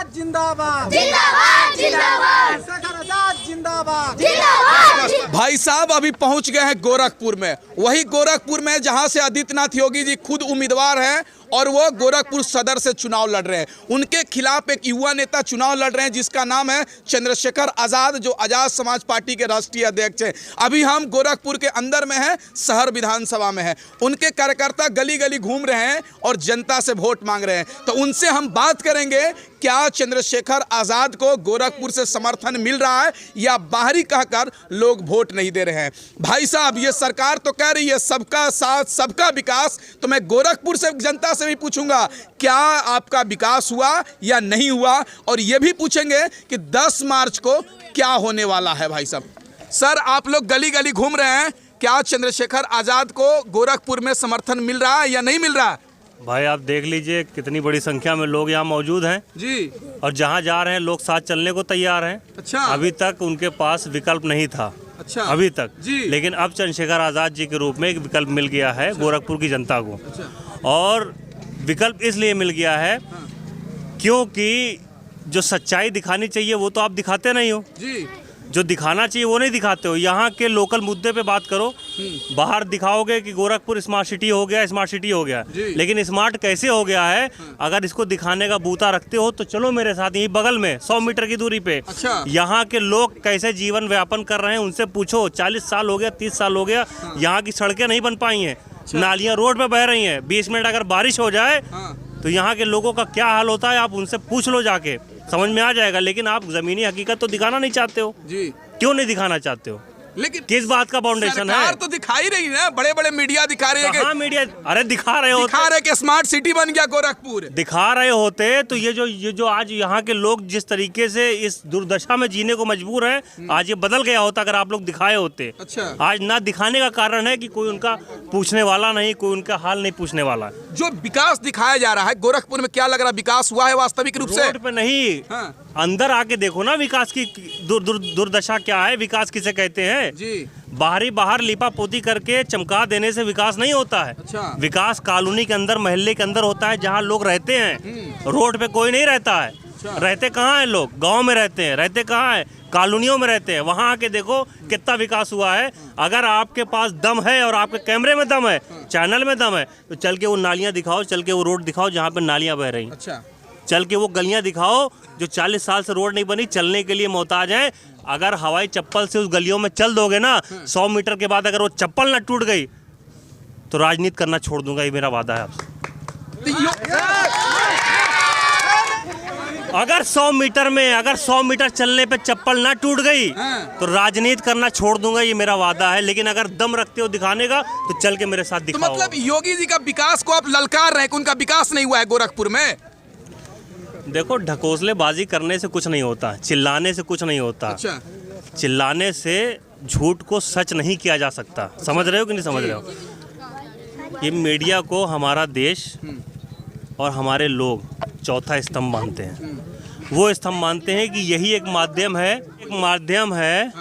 आजाद जिंदाबाद जिंदाबाद जिंदाबाद चंद्रशेखर आजाद जिंदाबाद जिंदाबाद। भाई साहब अभी पहुंच गए हैं गोरखपुर में, वही गोरखपुर में जहां से आदित्यनाथ योगी जी खुद उम्मीदवार हैं और वो गोरखपुर सदर से चुनाव लड़ रहे हैं। उनके खिलाफ एक युवा नेता चुनाव लड़ रहे हैं जिसका नाम है चंद्रशेखर आजाद, जो आजाद समाज पार्टी के राष्ट्रीय अध्यक्ष हैं। अभी हम गोरखपुर के अंदर में हैं, शहर विधानसभा में हैं। उनके कार्यकर्ता गली गली घूम रहे हैं और जनता से वोट मांग रहे हैं। तो उनसे हम बात करेंगे, क्या चंद्रशेखर आजाद को गोरखपुर से समर्थन मिल रहा है या बाहरी कहकर लोग वोट नहीं दे रहे हैं। भाई साहब, ये सरकार तो कह रही है सबका साथ सबका विकास, तो मैं गोरखपुर से जनता से भी पूछूंगा क्या आपका विकास हुआ या नहीं हुआ, और ये भी पूछेंगे कि 10 मार्च को क्या होने वाला है। भाई साहब, सर आप लोग गली गली घूम रहे हैं, क्या चंद्रशेखर आजाद को गोरखपुर में समर्थन मिल रहा है या नहीं मिल रहा है? भाई आप देख लीजिए कितनी बड़ी संख्या में लोग यहाँ मौजूद हैं जी, और जहाँ जा रहे हैं लोग साथ चलने को तैयार हैं। अच्छा, अभी तक उनके पास विकल्प नहीं था। अच्छा, अभी तक जी, लेकिन अब चंद्रशेखर आजाद जी के रूप में एक विकल्प मिल गया है गोरखपुर की जनता को। और विकल्प इसलिए मिल गया है क्योंकि जो सच्चाई दिखानी चाहिए वो तो आप दिखाते नहीं हो जी, जो दिखाना चाहिए वो नहीं दिखाते हो। यहाँ के लोकल मुद्दे पे बात करो, बाहर दिखाओगे कि गोरखपुर स्मार्ट सिटी हो गया, स्मार्ट सिटी हो गया, लेकिन स्मार्ट कैसे हो गया है अगर इसको दिखाने का बूता रखते हो तो चलो मेरे साथ यही बगल में 100 मीटर की दूरी पे। अच्छा, यहाँ के लोग कैसे जीवन व्यापन कर रहे हैं उनसे पूछो। 40 साल हो गया, 30 साल हो गया, यहाँ की सड़कें नहीं बन पाई हैं, नालियाँ रोड पे बह रही हैं। 20 मिनट अगर बारिश हो जाए तो यहाँ के लोगों का क्या हाल होता है आप उनसे पूछ लो जाके, समझ में आ जाएगा। लेकिन आप जमीनी हकीकत तो दिखाना नहीं चाहते हो। जी, क्यों नहीं दिखाना चाहते हो? लेकिन किस बात का फाउंडेशन सरकार है? तो दिखाई रही ना, बड़े बड़े मीडिया दिखा रही है कहाँ कि मीडिया? अरे दिखा रहे हो, दिखा रहे कि स्मार्ट सिटी बन गया गोरखपुर। दिखा रहे होते तो ये जो आज यहाँ के लोग जिस तरीके से इस दुर्दशा में जीने को मजबूर हैं, आज ये बदल गया होता अगर आप लोग दिखाए होते। अच्छा, आज ना दिखाने का कारण है कि कोई उनका पूछने वाला नहीं, कोई उनका हाल नहीं पूछने वाला। जो विकास दिखाया जा रहा है गोरखपुर में, क्या लग रहा है विकास हुआ है वास्तविक रूप से? रोड पे नहीं, हाँ, अंदर आके देखो ना विकास की दुर्दशा क्या है, विकास किसे कहते हैं। जी, बाहर लिपा पोती करके चमका देने से विकास नहीं होता है। अच्छा, विकास कॉलोनी के अंदर, मोहल्ले के अंदर होता है जहाँ लोग रहते हैं। रोड पे कोई नहीं रहता है। रहते कहाँ हैं लोग? गांव में रहते हैं। रहते कहाँ है? कॉलोनियों में रहते हैं। वहाँ आके देखो कितना विकास हुआ है। अगर आपके पास दम है और आपके कैमरे में दम है, चैनल में दम है, तो चल के वो नालियाँ दिखाओ, चल के वो रोड दिखाओ जहाँ पे नालियाँ बह रही। अच्छा, चल के वो गलियां दिखाओ जो 40 साल से रोड नहीं बनी, चलने के लिए मोहताज हैं। अगर हवाई चप्पल से उस गलियों में चल दोगे ना, 100 मीटर के बाद अगर वो चप्पल ना टूट गई तो राजनीति करना छोड़ दूंगा, ये मेरा वादा है आपसे। अगर 100 मीटर चलने पे चप्पल ना टूट गई तो राजनीति करना छोड़ दूंगा, ये मेरा वादा है। लेकिन अगर दम रखते हो दिखाने का तो चल के मेरे साथ तो दिखाओ। मतलब योगी जी का विकास को आप ललकार रहे हैं कि उनका विकास नहीं हुआ है गोरखपुर में? देखो, ढकोसलेबाजी करने से कुछ नहीं होता, चिल्लाने से कुछ नहीं होता। अच्छा, चिल्लाने से झूठ को सच नहीं किया जा सकता। समझ रहे हो कि नहीं समझ रहे हो? ये मीडिया को हमारा देश और हमारे लोग चौथा स्तंभ मानते हैं। वो स्तंभ मानते हैं कि यही एक माध्यम है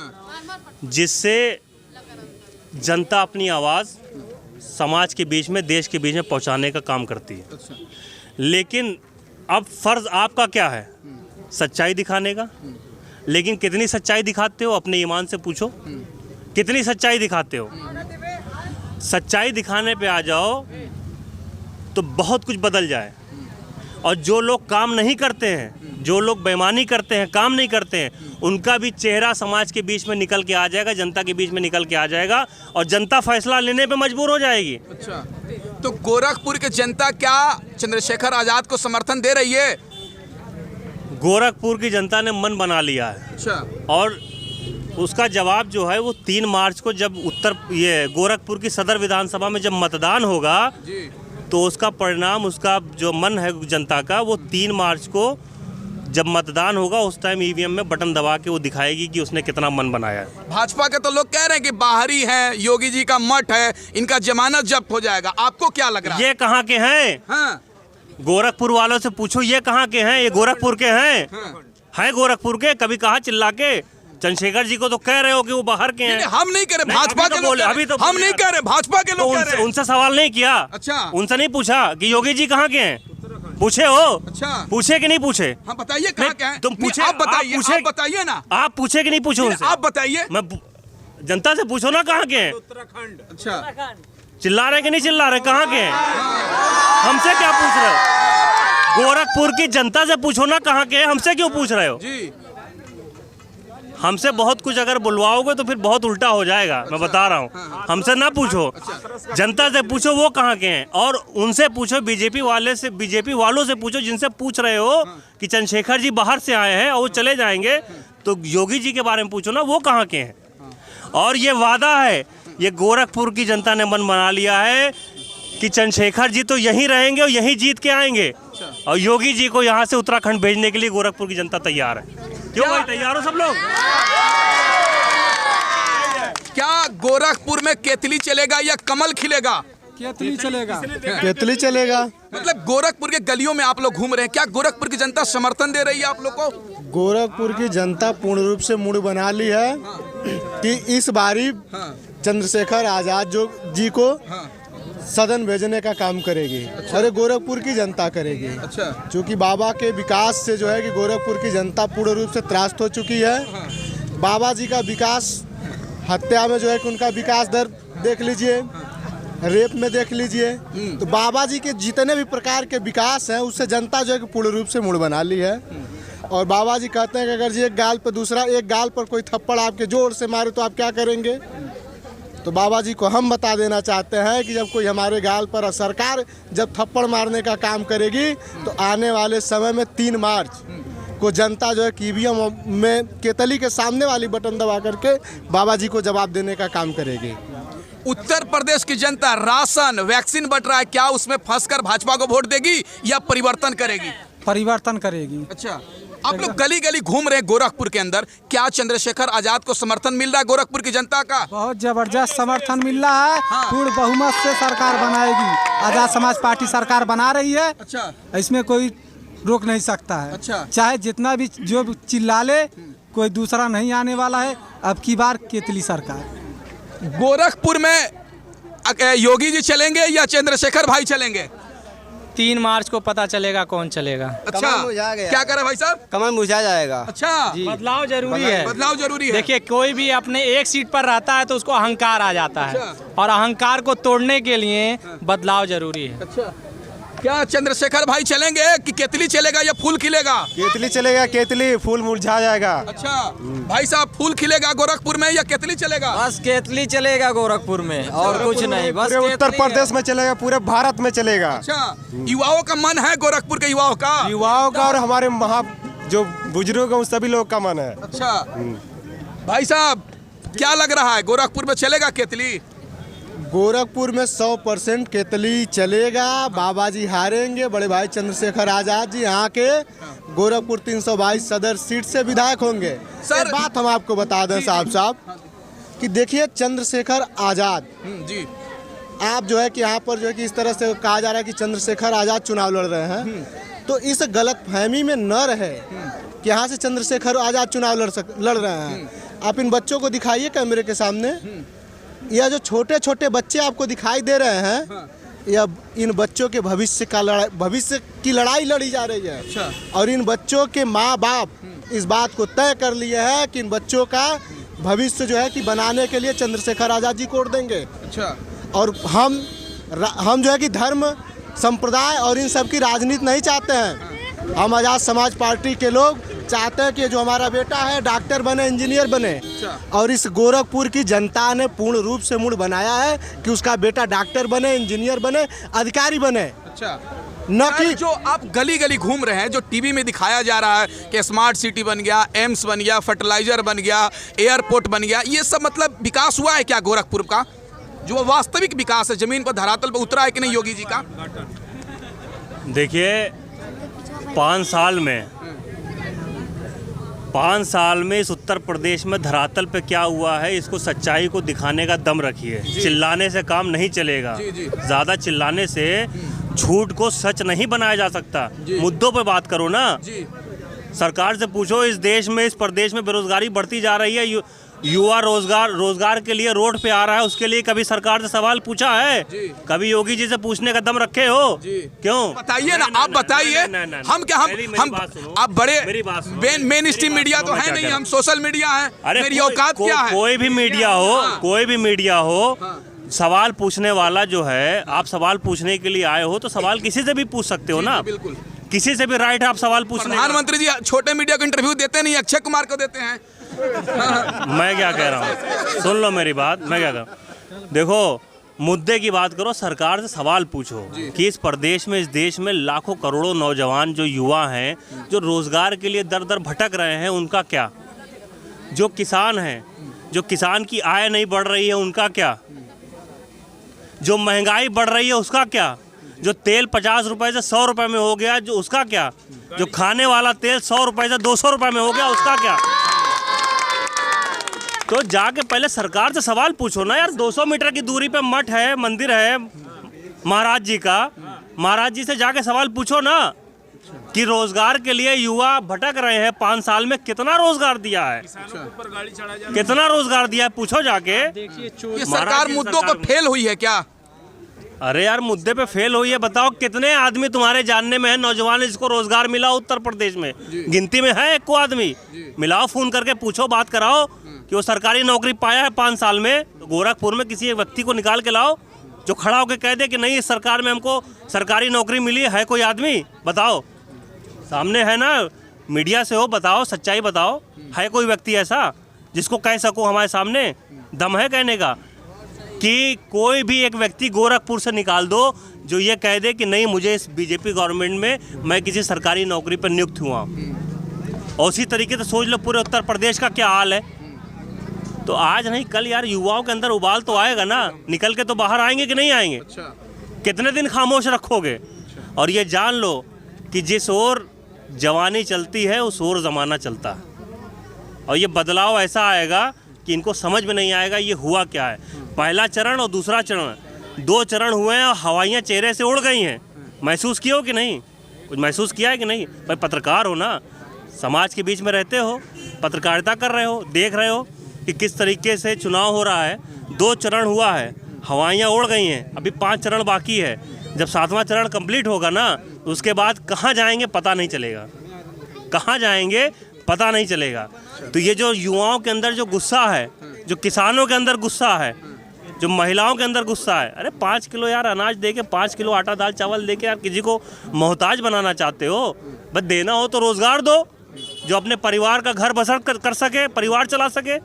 जिससे जनता अपनी आवाज़ समाज के बीच में, देश के बीच में पहुंचाने का काम करती है। लेकिन अब फर्ज आपका क्या है? सच्चाई दिखाने का। लेकिन कितनी सच्चाई दिखाते हो? अपने ईमान से पूछो, कितनी सच्चाई दिखाते हो? सच्चाई दिखाने पे आ जाओ तो बहुत कुछ बदल जाए। और जो लोग काम नहीं करते हैं, जो लोग बेईमानी करते हैं, काम नहीं करते हैं, उनका भी चेहरा समाज के बीच में निकल के आ जाएगा, जनता के बीच में निकल के आ जाएगा और जनता फैसला लेने पे मजबूर हो जाएगी। अच्छा, तो गोरखपुर की जनता क्या चंद्रशेखर आजाद को समर्थन दे रही है? गोरखपुर की जनता ने मन बना लिया है। अच्छा, और उसका जवाब जो है वो 3 मार्च को जब गोरखपुर की सदर विधानसभा में जब मतदान होगा जी, तो उसका परिणाम, उसका जो मन है जनता का, वो 3 मार्च को जब मतदान होगा उस टाइम ईवीएम में बटन दबा के वो दिखाएगी कि उसने कितना मन बनाया है। भाजपा के तो लोग कह रहे हैं कि बाहरी हैं, योगी जी का मठ है, इनका जमानत जब्त हो जाएगा। आपको क्या लग रहा है? ये कहाँ के हैं? हाँ, गोरखपुर वालों से पूछो ये कहाँ के हैं? ये गोरखपुर के हैं? हैं गोरखपुर के? कभी कहा चिल्ला के? चंद्रशेखर जी को तो कह रहे हो कि वो बाहर के हैं। हम नहीं कह रहे, भाजपा के लोग अभी तो हम नहीं कह रहे, भाजपा के लोग कह रहे हैं। उनसे सवाल नहीं किया। अच्छा, उनसे नहीं पूछा कि योगी जी कहाँ के हैं? पूछे हो? अच्छा। पूछे कि नहीं पूछे? हाँ बताइए कहाँ क्या है? तुम पूछे, आप बताइए, आप पूछे- आप बताइए ना। आप पूछे कि नहीं पूछे उनसे? आप बताइए। मैं जनता से पूछो ना कहाँ के हैं। अच्छा, चिल्ला रहे कि नहीं चिल्ला रहे, कहाँ के हैं? हमसे क्या पूछ रहे हो? गोरखपुर की जनता से पूछो ना कहाँ के हैं, हमसे क्यों पूछ रहे हो? जी हमसे बहुत कुछ अगर बुलवाओगे तो फिर बहुत उल्टा हो जाएगा। मैं बता रहा हूँ, हमसे ना पूछो, जनता से पूछो वो कहाँ के हैं, और उनसे पूछो, बीजेपी वालों से पूछो जिनसे पूछ रहे हो कि चंद्रशेखर जी बाहर से आए हैं और वो चले जाएंगे, तो योगी जी के बारे में पूछो ना वो कहाँ के हैं। और ये वादा है, ये गोरखपुर की जनता ने मन बना लिया है कि चंद्रशेखर जी तो यहीं रहेंगे और यहीं जीत के आएंगे, और योगी जी को यहाँ से उत्तराखंड भेजने के लिए गोरखपुर की जनता तैयार है। क्यों भाई, तैयार हो सब लोग? क्या गोरखपुर में केतली चलेगा या कमल खिलेगा? केतली चलेगा। केतली चलेगा। मतलब गोरखपुर के गलियों में आप लोग घूम रहे हैं, क्या गोरखपुर की जनता समर्थन दे रही है आप लोग को? गोरखपुर की जनता पूर्ण रूप से मूड बना ली है कि इस बारी चंद्रशेखर आजाद जी को सदन भेजने का काम करेगी। अरे गोरखपुर की जनता करेगी। अच्छा। क्योंकि बाबा के विकास से जो है कि गोरखपुर की जनता पूर्ण रूप से त्रास्त हो चुकी है। बाबा जी का विकास, हत्या में जो है कि उनका विकास दर देख लीजिए, रेप में देख लीजिए, तो बाबा जी के जितने भी प्रकार के विकास हैं उससे जनता जो है कि पूर्ण रूप से मूड बना ली है। और बाबा जी कहते हैं कि अगर जी एक गाल पर कोई थप्पड़ आपके जोर से मारे तो आप क्या करेंगे? तो बाबा जी को हम बता देना चाहते हैं कि जब कोई हमारे गाल पर, सरकार जब थप्पड़ मारने का काम करेगी तो आने वाले समय में 3 मार्च को जनता जो है ईवीएम में केतली के सामने वाली बटन दबा करके बाबा जी को जवाब देने का काम करेगी। उत्तर प्रदेश की जनता राशन, वैक्सीन बट रहा है, क्या उसमें फंसकर भाजपा को वोट देगी या परिवर्तन करेगी? परिवर्तन करेगी। अच्छा, आप लोग गली गली घूम रहे हैं गोरखपुर के अंदर, क्या चंद्रशेखर आजाद को समर्थन मिल रहा है गोरखपुर की जनता का? बहुत जबरदस्त समर्थन मिल रहा है। पूर्ण बहुमत से सरकार बनाएगी। आजाद समाज पार्टी सरकार बना रही है। अच्छा, इसमें कोई रोक नहीं सकता है। अच्छा। चाहे जितना भी जो भी चिल्ला ले, कोई दूसरा नहीं आने वाला है। अब की बार केतली सरकार। गोरखपुर में योगी जी चलेंगे या चंद्रशेखर भाई चलेंगे? 3 मार्च को पता चलेगा कौन चलेगा। अच्छा, कमल मुरझा गया। क्या करे भाई साहब? कमल मुरझा जाएगा। अच्छा, बदलाव जरूरी है। बदलाव जरूरी है। देखिए, कोई भी अपने एक सीट पर रहता है तो उसको अहंकार आ जाता है, अच्छा। और अहंकार को तोड़ने के लिए बदलाव जरूरी है। अच्छा, क्या चंद्रशेखर भाई चलेंगे कि केतली चलेगा या फूल खिलेगा? केतली चलेगा। केतली, फूल मुरझा जाएगा। अच्छा भाई साहब, फूल खिलेगा गोरखपुर में या केतली चलेगा? बस केतली चलेगा गोरखपुर में, और कुछ नहीं। बस पूरे उत्तर प्रदेश में चलेगा, पूरे भारत में चलेगा। अच्छा, युवाओं का मन है गोरखपुर के युवाओं का? युवाओं का और हमारे जो बुजुर्ग हैं उन सभी लोगों का मन है। अच्छा भाई साहब, क्या लग रहा है गोरखपुर में चलेगा केतली? गोरखपुर में 100% केतली चलेगा। बाबा जी हारेंगे। बड़े भाई चंद्रशेखर आजाद जी यहाँ के गोरखपुर 322 सदर सीट से विधायक होंगे। सर, एक बात हम आपको बता दें साहब कि देखिए, चंद्रशेखर आजाद जी, आप जो है कि यहाँ पर जो है कि इस तरह से कहा जा रहा है कि चंद्रशेखर आजाद चुनाव लड़ रहे हैं, तो इस गलतफहमी में न रहे कि यहाँ से चंद्रशेखर आजाद चुनाव लड़ रहे हैं। आप इन बच्चों को दिखाइए कैमरे के सामने। यह जो छोटे छोटे बच्चे आपको दिखाई दे रहे हैं, यह इन बच्चों के भविष्य की लड़ाई लड़ी जा रही है। अच्छा। और इन बच्चों के माँ बाप इस बात को तय कर लिए हैं कि इन बच्चों का भविष्य जो है कि बनाने के लिए चंद्रशेखर आजाद जी को वोट देंगे। अच्छा, और हम जो है कि धर्म, संप्रदाय और इन सब की राजनीति नहीं चाहते हैं। हम आजाद समाज पार्टी के लोग चाहते हैं कि जो हमारा बेटा है डॉक्टर बने, इंजीनियर बने। और इस गोरखपुर की जनता ने पूर्ण रूप से मूड बनाया है कि उसका बेटा डॉक्टर बने, इंजीनियर बने, अधिकारी बने। अच्छा, न कि जो आप गली गली घूम रहे हैं, जो टीवी में दिखाया जा रहा है कि स्मार्ट सिटी बन गया, एम्स बन गया, फर्टिलाइजर बन गया, एयरपोर्ट बन गया, ये सब मतलब विकास हुआ है क्या गोरखपुर का? जो वास्तविक विकास है, जमीन पर, धरातल पर उतरा है कि नहीं योगी जी का? देखिए, 5 साल में इस उत्तर प्रदेश में धरातल पे क्या हुआ है, इसको सच्चाई को दिखाने का दम रखिए। चिल्लाने से काम नहीं चलेगा। ज़्यादा चिल्लाने से झूठ को सच नहीं बनाया जा सकता। मुद्दों पे बात करो ना। सरकार से पूछो, इस देश में, इस प्रदेश में बेरोजगारी बढ़ती जा रही है, युवा रोजगार के लिए रोड पे आ रहा है, उसके लिए कभी सरकार से सवाल पूछा है? कभी योगी जी से पूछने का दम रखे हो? क्यों बताइए ना, आप बताइए। हम क्या हम आप बड़े मेन स्ट्रीम मीडिया तो है नहीं, हम सोशल मीडिया है। अरे मेरी औकात क्या है? कोई भी मीडिया हो, सवाल पूछने वाला जो है, आप सवाल पूछने के लिए आए हो तो सवाल किसी से भी पूछ सकते हो ना। बिल्कुल, किसी से भी राइट है आप सवाल पूछने का। प्रधानमंत्री जी छोटे मीडिया को इंटरव्यू देते नहीं, अक्षय कुमार को देते हैं। मैं क्या कह रहा हूँ, सुन लो मेरी बात। मैं क्या कह रहा हूँ, देखो, मुद्दे की बात करो, सरकार से सवाल पूछो कि इस प्रदेश में, इस देश में लाखों करोड़ों नौजवान जो युवा हैं, जो रोजगार के लिए दर दर भटक रहे हैं, उनका क्या? जो किसान हैं, जो किसान की आय नहीं बढ़ रही है, उनका क्या? जो महंगाई बढ़ रही है, उसका क्या? जो तेल 50 रुपए से 100 रुपए में हो गया, जो उसका क्या? जो खाने वाला तेल 100 रुपए से 200 रुपए में हो गया, उसका क्या? तो जाके पहले सरकार से सवाल पूछो ना यार। 200 मीटर की दूरी पे मठ है, मंदिर है महाराज जी का। महाराज जी से जाके सवाल पूछो ना कि रोजगार के लिए युवा भटक रहे हैं, 5 साल में कितना रोजगार दिया है, कितना रोजगार दिया है, पूछो जाके। ये सरकार मुद्दों पर फेल हुई है क्या? अरे यार, मुद्दे पे फेल हुई है, बताओ कितने आदमी तुम्हारे जानने में है नौजवान जिसको रोजगार मिला उत्तर प्रदेश में? गिनती में है एक को आदमी? मिलाओ, फोन करके पूछो, बात कराओ कि वो सरकारी नौकरी पाया है 5 साल में। तो गोरखपुर में किसी एक व्यक्ति को निकाल के लाओ जो खड़ा होकर कह दे कि नहीं, इस सरकार में हमको सरकारी नौकरी मिली है। कोई आदमी बताओ, सामने है ना, मीडिया से हो, बताओ, सच्चाई बताओ। है कोई व्यक्ति ऐसा जिसको कह सको हमारे सामने? दम है कहने का कि कोई भी एक व्यक्ति गोरखपुर से निकाल दो जो ये कह दे कि नहीं, मुझे इस बीजेपी गवर्नमेंट में मैं किसी सरकारी नौकरी पर नियुक्त हुआ। और उसी तरीके से सोच लो पूरे उत्तर प्रदेश का क्या हाल है। तो आज नहीं कल यार, युवाओं के अंदर उबाल तो आएगा ना, निकल के तो बाहर आएंगे कि नहीं आएंगे? कितने दिन खामोश रखोगे? और ये जान लो कि जिस ओर जवानी चलती है उस ओर ज़माना चलता है। और ये बदलाव ऐसा आएगा कि इनको समझ में नहीं आएगा ये हुआ क्या है। पहला चरण और दूसरा चरण, 2 चरण हुए हैं और हवाइयाँ चेहरे से उड़ गई हैं। महसूस किया हो कि नहीं? कुछ महसूस किया है कि नहीं? भाई पत्रकार हो ना, समाज के बीच में रहते हो, पत्रकारिता कर रहे हो, देख रहे हो कि किस तरीके से चुनाव हो रहा है। 2 चरण हुआ है, हवाइयाँ उड़ गई हैं, अभी 5 चरण बाकी है। जब 7वां चरण कंप्लीट होगा ना, तो उसके बाद कहाँ जाएंगे पता नहीं चलेगा, कहाँ जाएंगे पता नहीं चलेगा। तो ये जो युवाओं के अंदर जो गुस्सा है, जो किसानों के अंदर गुस्सा है, जो महिलाओं के अंदर गुस्सा है, अरे 5 किलो यार अनाज दे के, 5 किलो आटा दाल चावल दे के यार किसी को मोहताज बनाना चाहते हो? बस देना हो तो रोजगार दो, जो अपने परिवार का घर बसर कर सके, परिवार चला सके।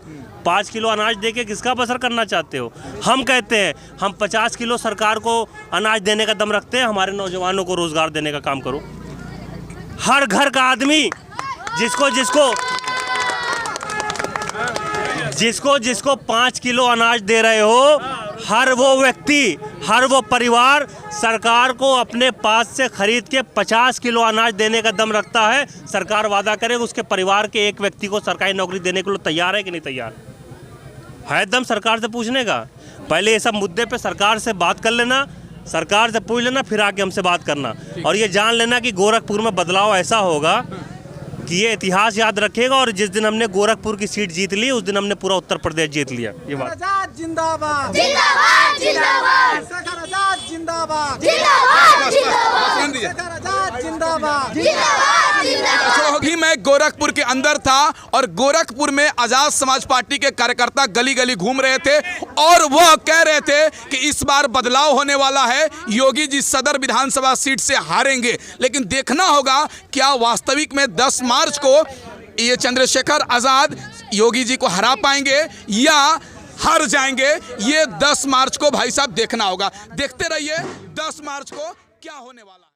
5 किलो अनाज दे के किसका बसर करना चाहते हो? हम कहते हैं हम 50 किलो सरकार को अनाज देने का दम रखते हैं, हमारे नौजवानों को रोजगार देने का काम करो। हर घर का आदमी जिसको 5 किलो अनाज दे रहे हो, हर वो व्यक्ति, हर वो परिवार सरकार को अपने पास से खरीद के 50 किलो अनाज देने का दम रखता है। सरकार वादा करेगा उसके परिवार के एक व्यक्ति को सरकारी नौकरी देने के लिए तैयार है कि नहीं तैयार है? दम सरकार से पूछने का। पहले ये सब मुद्दे पे सरकार से बात कर लेना, सरकार से पूछ लेना, फिर आके हमसे बात करना। और ये जान लेना कि गोरखपुर में बदलाव ऐसा होगा कि ये इतिहास याद रखेगा। और जिस दिन हमने गोरखपुर की सीट जीत ली, उस दिन हमने पूरा उत्तर प्रदेश जीत लिया। ये बात। जिंदाबाद जिंदाबाद जिंदाबाद शेखर आजाद जिंदाबाद जिंदाबाद जिंदाबाद शेखर आजाद जिंदाबाद जिंदाबाद जिंदाबाद। अभी मैं गोरखपुर के अंदर था और गोरखपुर में आजाद समाज पार्टी के कार्यकर्ता गली गली घूम रहे थे और वह कह रहे थे कि इस बार बदलाव होने वाला है, योगी जी सदर विधानसभा सीट से हारेंगे। लेकिन देखना होगा क्या वास्तविक में 10 मार्च को ये चंद्रशेखर आजाद योगी जी को हरा पाएंगे या हार जाएंगे। ये 10 मार्च को भाई साहब देखना होगा। देखते रहिए 10 मार्च को क्या होने वाला है।